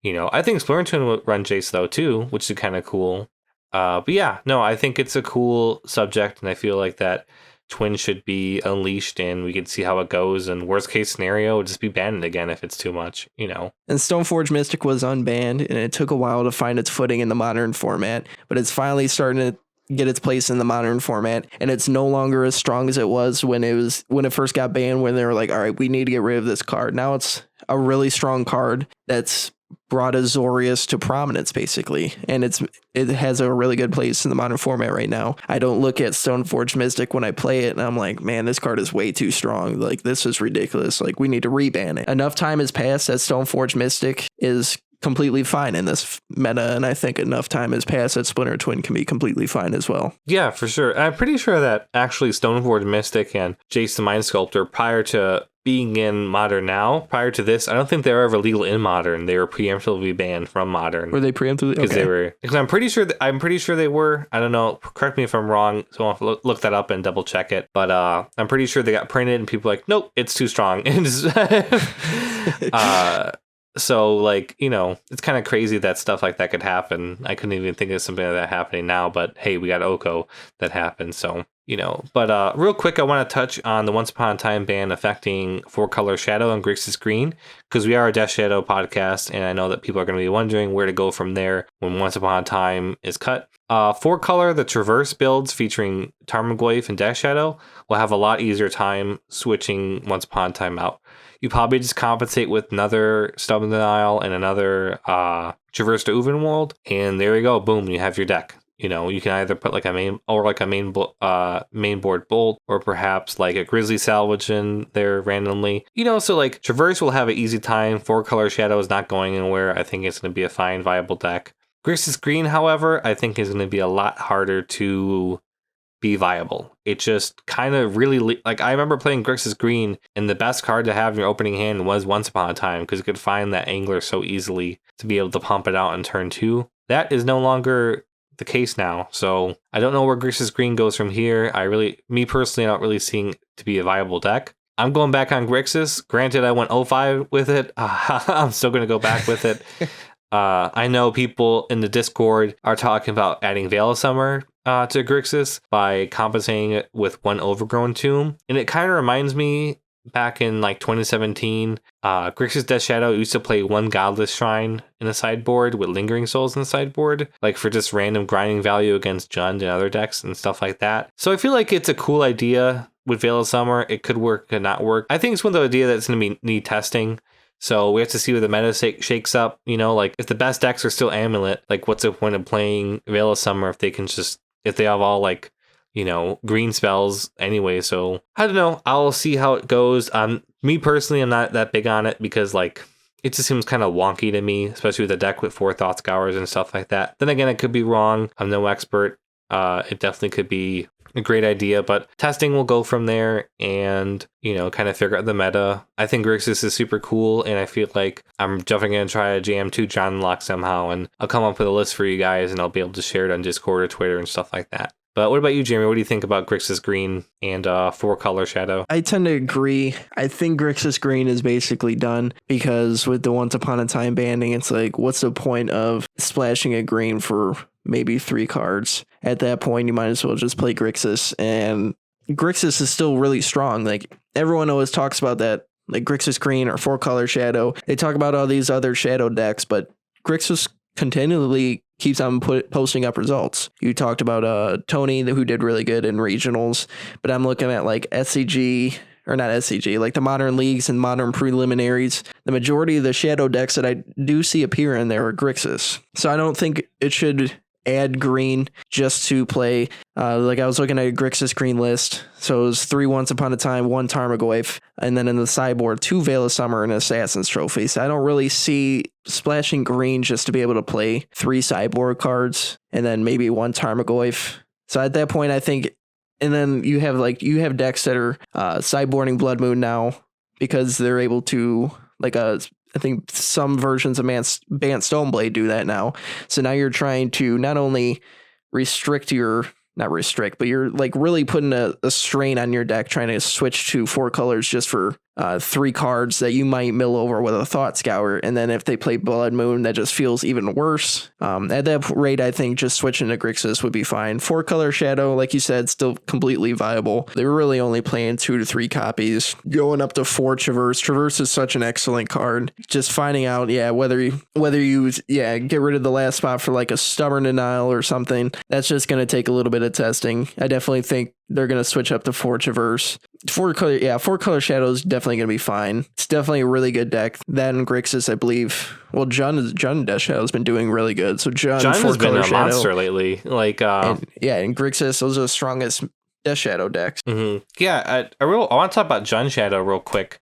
Speaker 2: You know, I think Splinter Twin will run Jace though too, which is kind of cool. But yeah, no, I think it's a cool subject, and I feel like that Twin should be unleashed and we can see how it goes. And worst case scenario, just be banned again if it's too much, you know.
Speaker 1: And Stoneforge Mystic was unbanned, and it took a while to find its footing in the modern format, but it's finally starting to get its place in the modern format, and it's no longer as strong as it was when it first got banned, when they were like, all right, we need to get rid of this card. Now it's a really strong card that's brought Azorius to prominence, basically, and it has a really good place in the modern format right now. I don't look at Stoneforge Mystic when I play it and I'm like, man, this card is way too strong. Like, this is ridiculous. Like, we need to reban it. Enough time has passed that Stoneforge Mystic is completely fine in this meta, and I think enough time has passed that Splinter Twin can be completely fine as well.
Speaker 2: Yeah, for sure. I'm pretty sure that actually Stoneforge Mystic and Jace the Mind Sculptor, prior to being in Modern now, prior to this, I don't think they were ever legal in Modern. They were preemptively banned from Modern.
Speaker 1: Were they preemptively?
Speaker 2: Because they were. Because I'm pretty sure they were. I don't know. Correct me if I'm wrong. So I'll have to look that up and double check it. But I'm pretty sure they got printed and people were like, nope, it's too strong. So, like, you know, it's kind of crazy that stuff like that could happen. I couldn't even think of something like that happening now, but hey, we got Oko that happened. So, you know, but real quick, I want to touch on the Once Upon a Time ban affecting 4-color Shadow and Grixis Green, because we are a Death Shadow podcast, and I know that people are going to be wondering where to go from there when Once Upon a Time is cut. 4-color, the Traverse builds featuring Tarmogoyf and Death Shadow will have a lot easier time switching Once Upon a Time out. You probably just compensate with another Stubborn Denial and another Traverse to Uvenwald, and there you go. Boom, you have your deck. You know, you can either put like a main board bolt, or perhaps like a Grizzly Salvage in there randomly. You know, so like Traverse will have an easy time. 4-color Shadow is not going anywhere. I think it's going to be a fine, viable deck. Grixis Green, however, I think is going to be a lot harder to be viable. It just kind of really, like, I remember playing Grixis Green, and the best card to have in your opening hand was Once Upon a Time, because you could find that angler so easily to be able to pump it out in turn 2. That is no longer the case now, so I don't know where Grixis Green goes from here. Me personally, I don't really seeing it to be a viable deck. I'm going back on Grixis. Granted, I went 0-5 with it. I'm still going to go back with it. I know people in the Discord are talking about adding Veil of Summer to Grixis by compensating it with one Overgrown Tomb. And it kind of reminds me back in like 2017, Grixis Death Shadow used to play one Godless Shrine in the sideboard with Lingering Souls in the sideboard, like for just random grinding value against Jund and other decks and stuff like that. So I feel like it's a cool idea with Veil of Summer. It could work, could not work. I think it's one of the ideas that's going to need testing. So we have to see where the meta shakes up. You know, like if the best decks are still Amulet, like what's the point of playing Veil of Summer if they have all like, you know, green spells anyway. So I don't know. I'll see how it goes. Me personally, I'm not that big on it because like it just seems kind of wonky to me, especially with a deck with 4 Thought Scours and stuff like that. Then again, I could be wrong. I'm no expert. It definitely could be a great idea, but testing will go from there and, you know, kind of figure out the meta. I think Grixis is super cool, and I feel like I'm definitely going to try a JM2 John Lock somehow, and I'll come up with a list for you guys, and I'll be able to share it on Discord or Twitter and stuff like that. But what about you, Jeremy? What do you think about Grixis Green and 4-color Shadow?
Speaker 1: I tend to agree. I think Grixis Green is basically done because with the Once Upon a Time banning, it's like, what's the point of splashing a green for maybe 3 cards? At that point, you might as well just play Grixis. And Grixis is still really strong. Like, everyone always talks about that, like Grixis Green or 4-color Shadow. They talk about all these other Shadow decks, but Grixis continually keeps on posting up results. You talked about Tony, who did really good in regionals, but I'm looking at like SCG, or not SCG, like the modern leagues and modern preliminaries. The majority of the Shadow decks that I do see appear in there are Grixis. So I don't think it should add green just to play. Like I was looking at a Grixis Green list. So it was 3 Once Upon a Time, 1 Tarmogoyf, and then in the sideboard, 2 Veil of Summer and Assassin's Trophy. So I don't really see splashing green just to be able to play 3 sideboard cards and then maybe 1 Tarmogoyf. So at that point, I think, and then you have decks that are sideboarding Blood Moon now because they're able to, like I think some versions of Bant Stoneblade do that now. So now you're trying to not only not restrict, but you're like really putting a strain on your deck trying to switch to 4 colors just for three cards that you might mill over with a Thought Scour. And then if they play Blood Moon, that just feels even worse. At that rate, I think just switching to Grixis would be fine. 4-color Shadow, like you said, still completely viable. They were really only playing 2 to 3 copies. Going up to 4 Traverse. Traverse is such an excellent card. Just finding out, whether you get rid of the last spot for like a Stubborn Denial or something, that's just going to take a little bit of testing. I definitely think they're going to switch up to 4 Traverse. 4-color Shadow is definitely going to be fine. It's definitely a really good deck. That and Grixis, I believe. Well, Jund Death Shadow has been doing really good. So Jund
Speaker 2: has been a
Speaker 1: Shadow,
Speaker 2: monster lately.
Speaker 1: And Grixis, those are the strongest Death Shadow decks.
Speaker 2: Mm-hmm. Yeah, I want to talk about Jund Shadow real quick.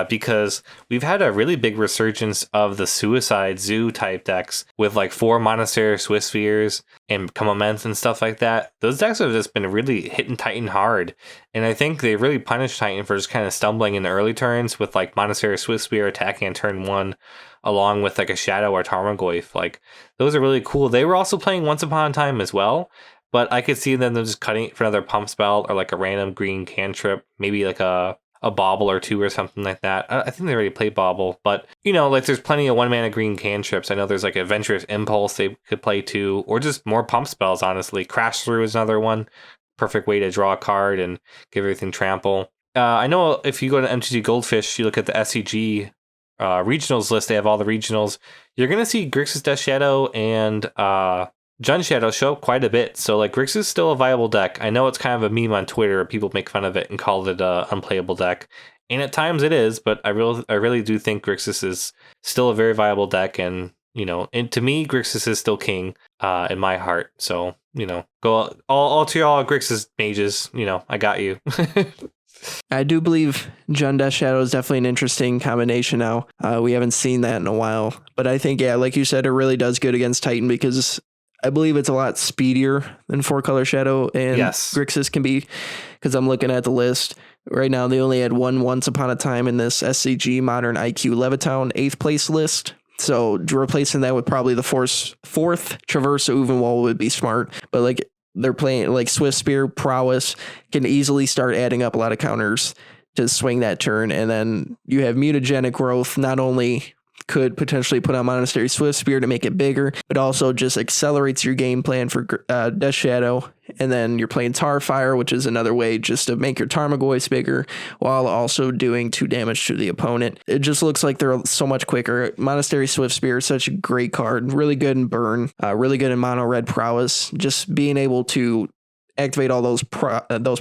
Speaker 2: Because we've had a really big resurgence of the Suicide Zoo type decks with like 4 Monastery Swift Spheres and Commandments and stuff like that. Those decks have just been really hitting Titan hard. And I think they really punished Titan for just kind of stumbling in the early turns with like Monastery Swift Spear attacking on turn 1 along with like a Shadow or Tarmogoyf. Like those are really cool. They were also playing Once Upon a Time as well. But I could see them just cutting it for another pump spell or like a random green cantrip, maybe like a bauble or 2 or something like that. I think they already played bauble, but like there's plenty of 1-mana green cantrips. I know there's like Adventurous Impulse they could play too, or just more pump spells, honestly. Crash Through is another one. Perfect way to draw a card and give everything trample. I know if you go to MTG Goldfish, you look at the SCG regionals list, they have all the regionals. You're going to see Grixis Death Shadow and Jund Shadow show up quite a bit, so like Grixis is still a viable deck. I know it's kind of a meme on Twitter. People make fun of it and call it a unplayable deck, and at times it is. But I really do think Grixis is still a very viable deck, and and to me, Grixis is still king in my heart. So go all to y'all Grixis mages. I got you.
Speaker 1: I do believe Jund Death Shadow is definitely an interesting combination now. We haven't seen that in a while, but I think like you said, it really does good against Titan because I believe it's a lot speedier than 4-color Shadow and Grixis can be, because I'm looking at the list right now. They only had one Once Upon a Time in this SCG Modern IQ Levittown 8th place list. So replacing that with probably the 4th Traverse Uvenwald would be smart. But like they're playing like Swift Spear Prowess can easily start adding up a lot of counters to swing that turn. And then you have Mutagenic Growth, not only could potentially put on Monastery Swift Spear to make it bigger, but also just accelerates your game plan for Death Shadow. And then you're playing Tarfire, which is another way just to make your Tarmogoyfs bigger while also doing 2 damage to the opponent. It just looks like they're so much quicker. Monastery Swift Spear is such a great card, really good in burn, really good in mono red prowess. Just being able to activate all those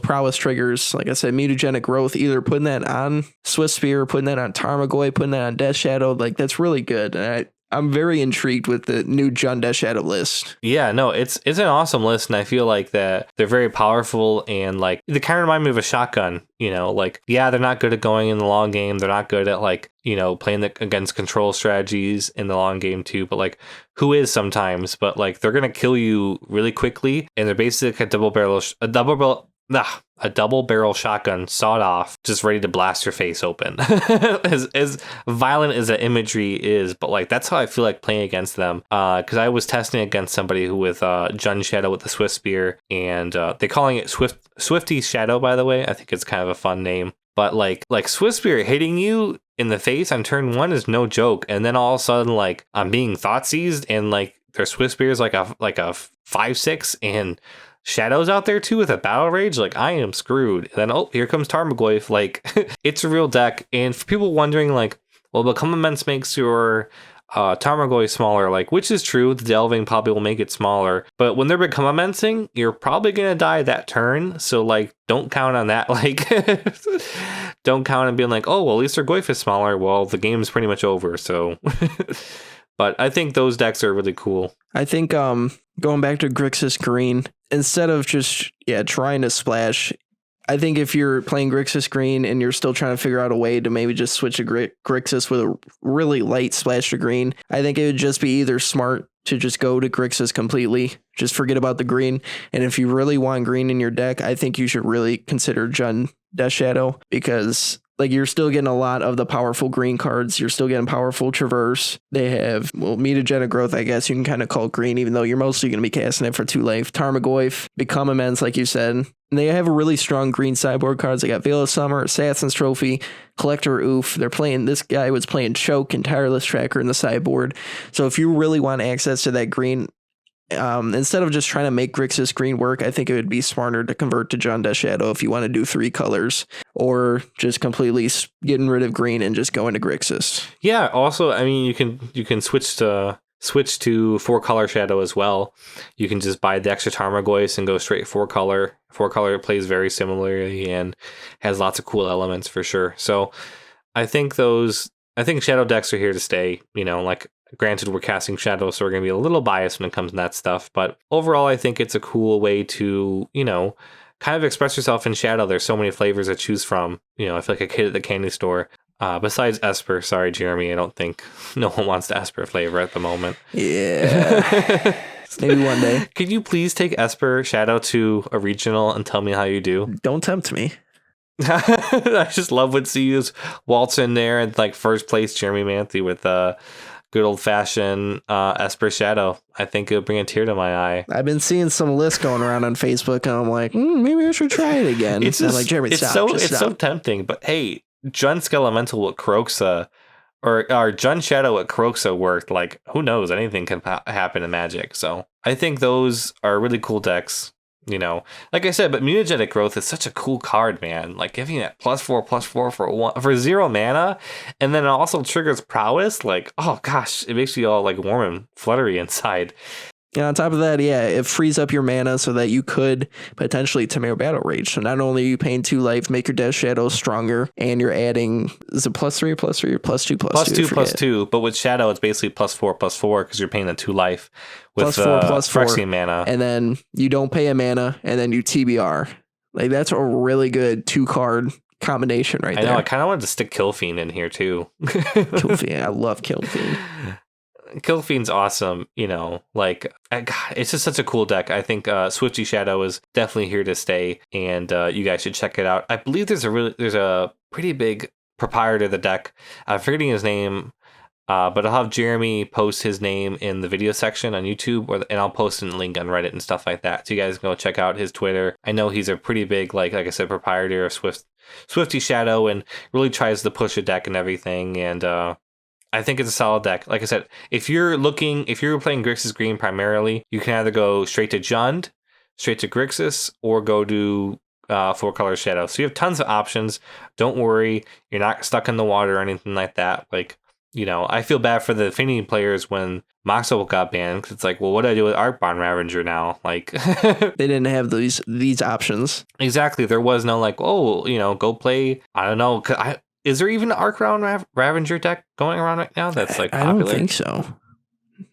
Speaker 1: prowess triggers. Like I said, Mutagenic Growth, either putting that on Swift Spear, putting that on Tarmogoyf, putting that on Death Shadow, like that's really good. And I'm very intrigued with the new Jund Death Shadow list.
Speaker 2: Yeah, no, it's an awesome list, and I feel like that they're very powerful, and like they kind of remind me of a shotgun. Like they're not good at going in the long game. They're not good at like playing against control strategies in the long game too. But like who is sometimes? But like they're gonna kill you really quickly, and they're basically like a double barrel shotgun, sawed off, just ready to blast your face open. as violent as the imagery is, but like that's how I feel like playing against them. Because I was testing against somebody who with Jund Shadow with the Swift Spear, and they calling it Swifty Shadow, by the way. I think it's kind of a fun name. But like Swift Spear hitting you in the face on turn 1 is no joke, and then all of a sudden like I'm being thought seized, and like their Swift Spear is like a 5/6, and Shadow's out there too with a Battle Rage. Like I am screwed. And then here comes Tarmogoyf. Like it's a real deck. And for people wondering, like, well, Become Immense makes your Tarmogoyf smaller. Like, which is true. The Delving probably will make it smaller. But when they're Become Immencing, you're probably gonna die that turn. So like, don't count on that. Like, don't count on being like, oh, well, at least their Goyf is smaller. Well, the game's pretty much over. So. But I think those decks are really cool.
Speaker 1: I think going back to Grixis Green, instead of just trying to splash, I think if you're playing Grixis Green and you're still trying to figure out a way to maybe just switch to Grixis with a really light splash to green, I think it would just be either smart to just go to Grixis completely, just forget about the green. And if you really want green in your deck, I think you should really consider Jund Death Shadow, because like you're still getting a lot of the powerful green cards. You're still getting powerful Traverse. They have, well, Mutagenic Growth, I guess you can kind of call it green, even though you're mostly going to be casting it for 2 life. Tarmogoyf, Become Immense, like you said. And they have a really strong green sideboard cards. They got Veil of Summer, Assassin's Trophy, Collector Oof. They're playing, this guy was playing Choke and Tireless Tracker in the sideboard. So if you really want access to that green, instead of just trying to make Grixis green work, I think it would be smarter to convert to John Death Shadow if you want to do 3 colors, or just completely getting rid of green and just going to Grixis.
Speaker 2: Yeah. Also, I mean, you can switch to 4-color Shadow as well. You can just buy the extra Tarmogoyfs and go straight 4-color. 4-color plays very similarly and has lots of cool elements for sure. So I think Shadow decks are here to stay. You know, like, granted, we're casting Shadow, so we're going to be a little biased when it comes to that stuff. But overall, I think it's a cool way to, you know, kind of express yourself in Shadow. There's so many flavors to choose from. You know, I feel like a kid at the candy store. Besides Esper, sorry, Jeremy, I don't think no one wants the Esper flavor at the moment.
Speaker 1: Yeah. Maybe one day.
Speaker 2: Could you please take Esper Shadow to a regional and tell me how you do?
Speaker 1: Don't tempt me.
Speaker 2: I just love what CU's waltz in there and like first place Jeremy Manthe with good old fashioned Esper Shadow. I think it'll bring a tear to my eye.
Speaker 1: I've been seeing some lists going around on Facebook, and I'm like, maybe I should try it again.
Speaker 2: It's just,
Speaker 1: like, Jeremy,
Speaker 2: it's so tempting. But hey, Jund Skelemental with Kroxa, or Jund Shadow with Kroxa worked. Like, who knows? Anything can happen in Magic. So I think those are really cool decks. You know, like I said, but Mutagenic Growth is such a cool card, man. Like, giving that +4/+4 for 0 mana, and then it also triggers Prowess. Like, oh gosh, it makes you all like warm and fluttery inside.
Speaker 1: And on top of that, yeah, it frees up your mana so that you could potentially Tameo Battle Rage. So not only are you paying 2 life, make your Death Shadow stronger, and you're adding, is it +3 or +3 or +2
Speaker 2: +2 but with Shadow it's basically +4/+4 because you're paying a 2 life with
Speaker 1: +4/+4
Speaker 2: Phyrexian mana,
Speaker 1: and then you don't pay a mana, and then you TBR. Like, that's a really good 2-card combination right there.
Speaker 2: I know. I kind of wanted to stick Killfiend in here too.
Speaker 1: Killfiend, I love Killfiend.
Speaker 2: Killfiend's awesome, you know, like, God, it's just such a cool deck. I think Swifty Shadow is definitely here to stay, and you guys should check it out. I believe there's a pretty big proprietor of the deck. I'm forgetting his name, but I'll have Jeremy post his name in the video section on YouTube, and I'll post a link on Reddit and stuff like that. So you guys can go check out his Twitter. I know he's a pretty big, like I said, proprietor of Swifty Shadow, and really tries to push a deck and everything, and I think it's a solid deck. Like I said, if you're playing Grixis Green primarily, you can either go straight to Jund, straight to Grixis, or go to 4-color Shadow. So you have tons of options. Don't worry, you're not stuck in the water or anything like that. Like, you know, I feel bad for the Affinity players when Mox Opal got banned, because it's like, well, what do I do with Arcbound Ravager now? Like,
Speaker 1: they didn't have these options.
Speaker 2: Exactly. There was no like, oh, you know, go play. I don't know. Is there even an Arcbound Ravager deck going around right now that's like popular?
Speaker 1: I don't think so.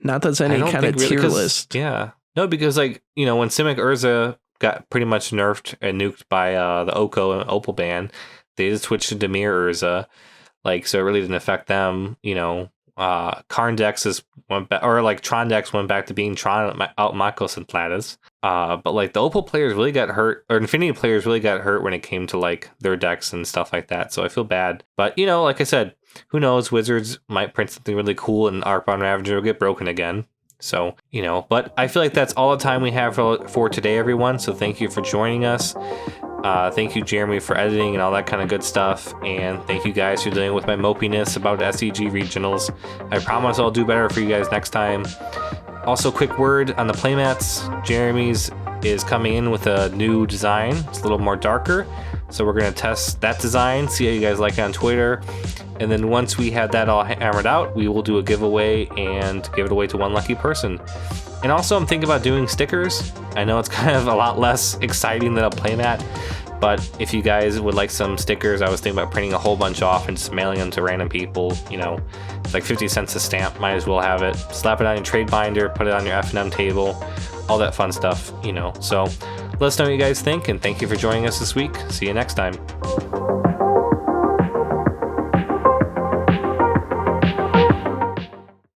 Speaker 1: Not that's any kind of tier list.
Speaker 2: Yeah. No, because like, you know, when Simic Urza got pretty much nerfed and nuked by the Oko and Opal ban, they just switched to Dimir Urza. Like, so it really didn't affect them. You know, Karn decks went back, or like Tron decks went back to being Tron out Makos and Platis. But like the Opal players really got hurt, or Infinity players really got hurt when it came to like their decks and stuff like that. So I feel bad. But, you know, like I said, who knows? Wizards might print something really cool and Arcbound Ravager will get broken again. So, you know, but I feel like that's all the time we have for today, everyone. So thank you for joining us. Thank you, Jeremy, for editing and all that kind of good stuff. And thank you guys for dealing with my mopiness about SCG Regionals. I promise I'll do better for you guys next time. Also, quick word on the playmats. Jeremy's is coming in with a new design. It's a little more darker. So we're going to test that design, see how you guys like it on Twitter. And then once we have that all hammered out, we will do a giveaway and give it away to one lucky person. And also, I'm thinking about doing stickers. I know it's kind of a lot less exciting than a playmat, but if you guys would like some stickers, I was thinking about printing a whole bunch off and just mailing them to random people. You know, it's like 50 cents a stamp. Might as well have it. Slap it on your trade binder, put it on your F&M table, all that fun stuff, you know. So let us know what you guys think, and thank you for joining us this week. See you next time.